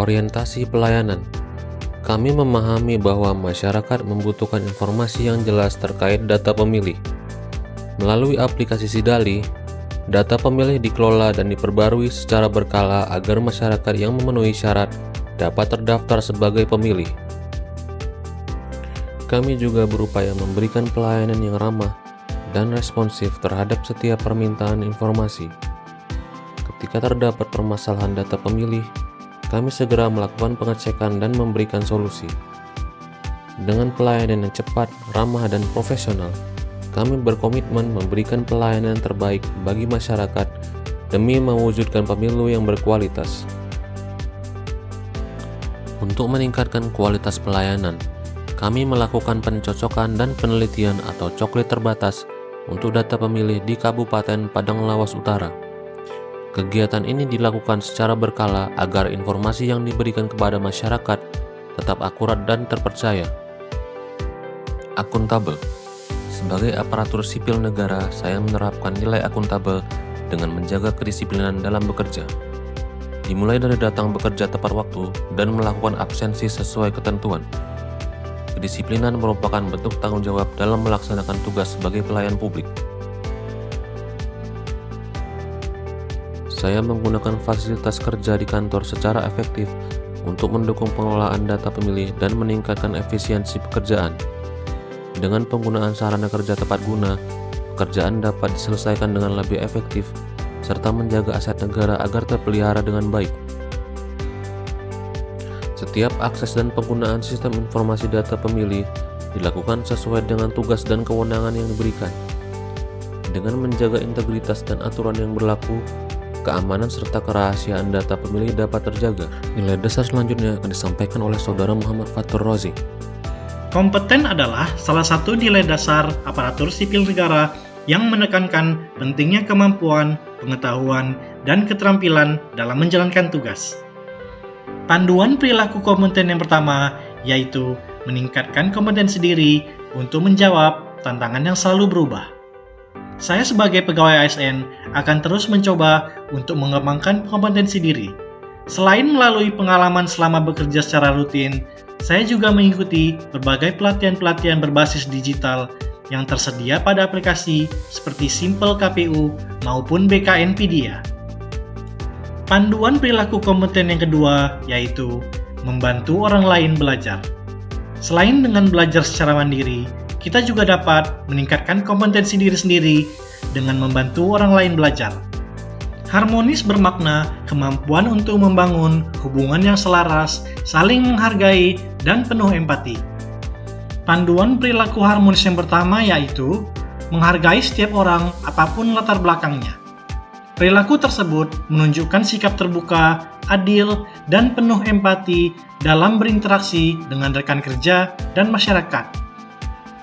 Orientasi pelayanan. Kami memahami bahwa masyarakat membutuhkan informasi yang jelas terkait data pemilih. Melalui aplikasi Sidali, data pemilih dikelola dan diperbarui secara berkala agar masyarakat yang memenuhi syarat dapat terdaftar sebagai pemilih. Kami juga berupaya memberikan pelayanan yang ramah dan responsif terhadap setiap permintaan informasi. Ketika terdapat permasalahan data pemilih, kami segera melakukan pengecekan dan memberikan solusi. Dengan pelayanan yang cepat, ramah, dan profesional, kami berkomitmen memberikan pelayanan terbaik bagi masyarakat demi mewujudkan pemilu yang berkualitas. Untuk meningkatkan kualitas pelayanan, kami melakukan pencocokan dan penelitian atau coklit terbatas untuk data pemilih di Kabupaten Padang Lawas Utara. Kegiatan ini dilakukan secara berkala agar informasi yang diberikan kepada masyarakat tetap akurat dan terpercaya. Akuntabel. Sebagai aparatur sipil negara, saya menerapkan nilai akuntabel dengan menjaga kedisiplinan dalam bekerja. Dimulai dari datang bekerja tepat waktu dan melakukan absensi sesuai ketentuan. Kedisiplinan merupakan bentuk tanggung jawab dalam melaksanakan tugas sebagai pelayan publik. Saya menggunakan fasilitas kerja di kantor secara efektif untuk mendukung pengelolaan data pemilih dan meningkatkan efisiensi pekerjaan. Dengan penggunaan sarana kerja tepat guna, pekerjaan dapat diselesaikan dengan lebih efektif, serta menjaga aset negara agar terpelihara dengan baik. Setiap akses dan penggunaan sistem informasi data pemilih dilakukan sesuai dengan tugas dan kewenangan yang diberikan. Dengan menjaga integritas dan aturan yang berlaku, keamanan serta kerahasiaan data pemilih dapat terjaga. Nilai dasar selanjutnya akan disampaikan oleh Saudara Muhammad Fatur Rozi. Kompeten adalah salah satu nilai dasar aparatur sipil negara yang menekankan pentingnya kemampuan, pengetahuan, dan keterampilan dalam menjalankan tugas. Panduan perilaku kompeten yang pertama yaitu meningkatkan kompetensi diri untuk menjawab tantangan yang selalu berubah. Saya sebagai pegawai ASN akan terus mencoba untuk mengembangkan kompetensi diri. Selain melalui pengalaman selama bekerja secara rutin, saya juga mengikuti berbagai pelatihan-pelatihan berbasis digital yang tersedia pada aplikasi seperti Simple KPU maupun BKNpedia. Panduan perilaku kompeten yang kedua yaitu membantu orang lain belajar. Selain dengan belajar secara mandiri, kita juga dapat meningkatkan kompetensi diri sendiri dengan membantu orang lain belajar. Harmonis bermakna kemampuan untuk membangun hubungan yang selaras, saling menghargai, dan penuh empati. Panduan perilaku harmonis yang pertama yaitu menghargai setiap orang apapun latar belakangnya. Perilaku tersebut menunjukkan sikap terbuka, adil, dan penuh empati dalam berinteraksi dengan rekan kerja dan masyarakat.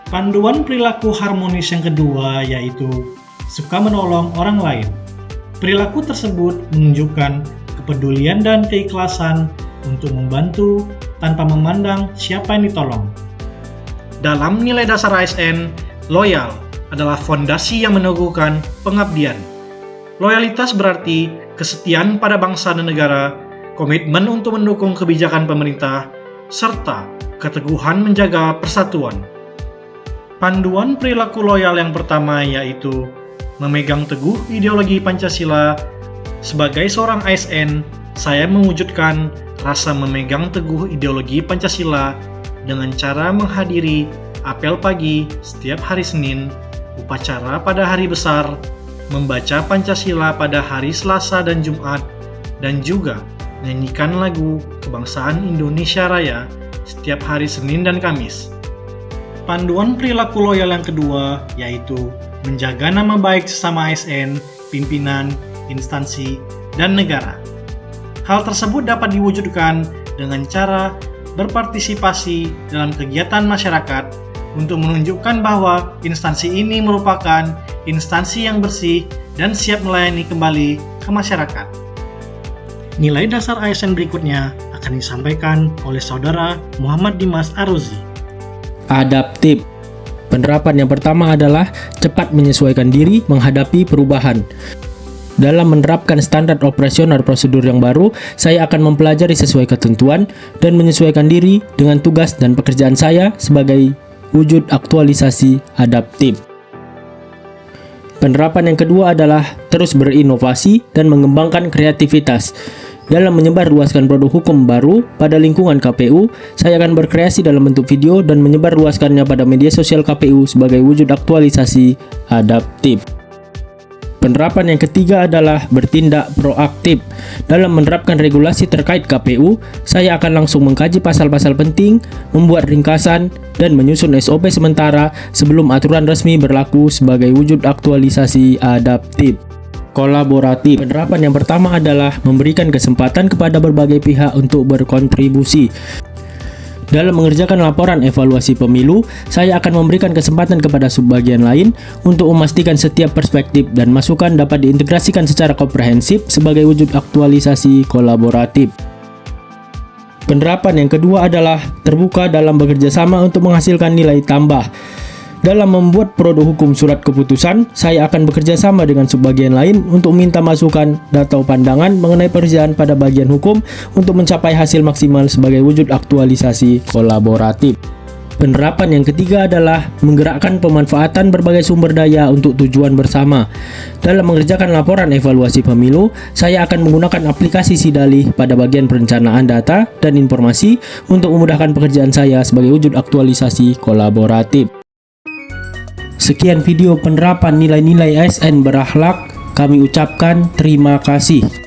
Panduan perilaku harmonis yang kedua yaitu suka menolong orang lain. Perilaku tersebut menunjukkan kepedulian dan keikhlasan untuk membantu tanpa memandang siapa yang ditolong. Dalam nilai dasar ASN, loyal adalah fondasi yang meneguhkan pengabdian. Loyalitas berarti kesetiaan pada bangsa dan negara, komitmen untuk mendukung kebijakan pemerintah, serta keteguhan menjaga persatuan. Panduan perilaku loyal yang pertama yaitu memegang teguh ideologi Pancasila. Sebagai seorang ASN, saya mewujudkan rasa memegang teguh ideologi Pancasila dengan cara menghadiri apel pagi setiap hari Senin, upacara pada hari besar, membaca Pancasila pada hari Selasa dan Jumat, dan juga menyanyikan lagu Kebangsaan Indonesia Raya setiap hari Senin dan Kamis. Panduan perilaku loyal yang kedua yaitu menjaga nama baik sesama ASN, pimpinan, instansi, dan negara. Hal tersebut dapat diwujudkan dengan cara berpartisipasi dalam kegiatan masyarakat untuk menunjukkan bahwa instansi ini merupakan instansi yang bersih dan siap melayani kembali ke masyarakat. Nilai dasar ASN berikutnya akan disampaikan oleh Saudara Muhammad Dimas Aruzi. Adaptif. Penerapan yang pertama adalah cepat menyesuaikan diri menghadapi perubahan. Dalam menerapkan standar operasional prosedur yang baru, saya akan mempelajari sesuai ketentuan dan menyesuaikan diri dengan tugas dan pekerjaan saya sebagai wujud aktualisasi adaptif. Penerapan yang kedua adalah terus berinovasi dan mengembangkan kreativitas. Dalam menyebarluaskan produk hukum baru pada lingkungan KPU, saya akan berkreasi dalam bentuk video dan menyebarluaskannya pada media sosial KPU sebagai wujud aktualisasi adaptif. Penerapan yang ketiga adalah bertindak proaktif. Dalam menerapkan regulasi terkait KPU, saya akan langsung mengkaji pasal-pasal penting, membuat ringkasan, dan menyusun SOP sementara sebelum aturan resmi berlaku sebagai wujud aktualisasi adaptif. Kolaboratif. Penerapan yang pertama adalah memberikan kesempatan kepada berbagai pihak untuk berkontribusi. Dalam mengerjakan laporan evaluasi pemilu, saya akan memberikan kesempatan kepada subbagian lain untuk memastikan setiap perspektif dan masukan dapat diintegrasikan secara komprehensif sebagai wujud aktualisasi kolaboratif. Penerapan yang kedua adalah terbuka dalam bekerja sama untuk menghasilkan nilai tambah. Dalam membuat produk hukum surat keputusan, saya akan bekerja sama dengan subbagian lain untuk minta masukan atau pandangan mengenai pekerjaan pada bagian hukum untuk mencapai hasil maksimal sebagai wujud aktualisasi kolaboratif. Penerapan yang ketiga adalah menggerakkan pemanfaatan berbagai sumber daya untuk tujuan bersama. Dalam mengerjakan laporan evaluasi pemilu, saya akan menggunakan aplikasi Sidalih pada bagian perencanaan data dan informasi untuk memudahkan pekerjaan saya sebagai wujud aktualisasi kolaboratif. Sekian video penerapan nilai-nilai ASN berakhlak. Kami ucapkan terima kasih.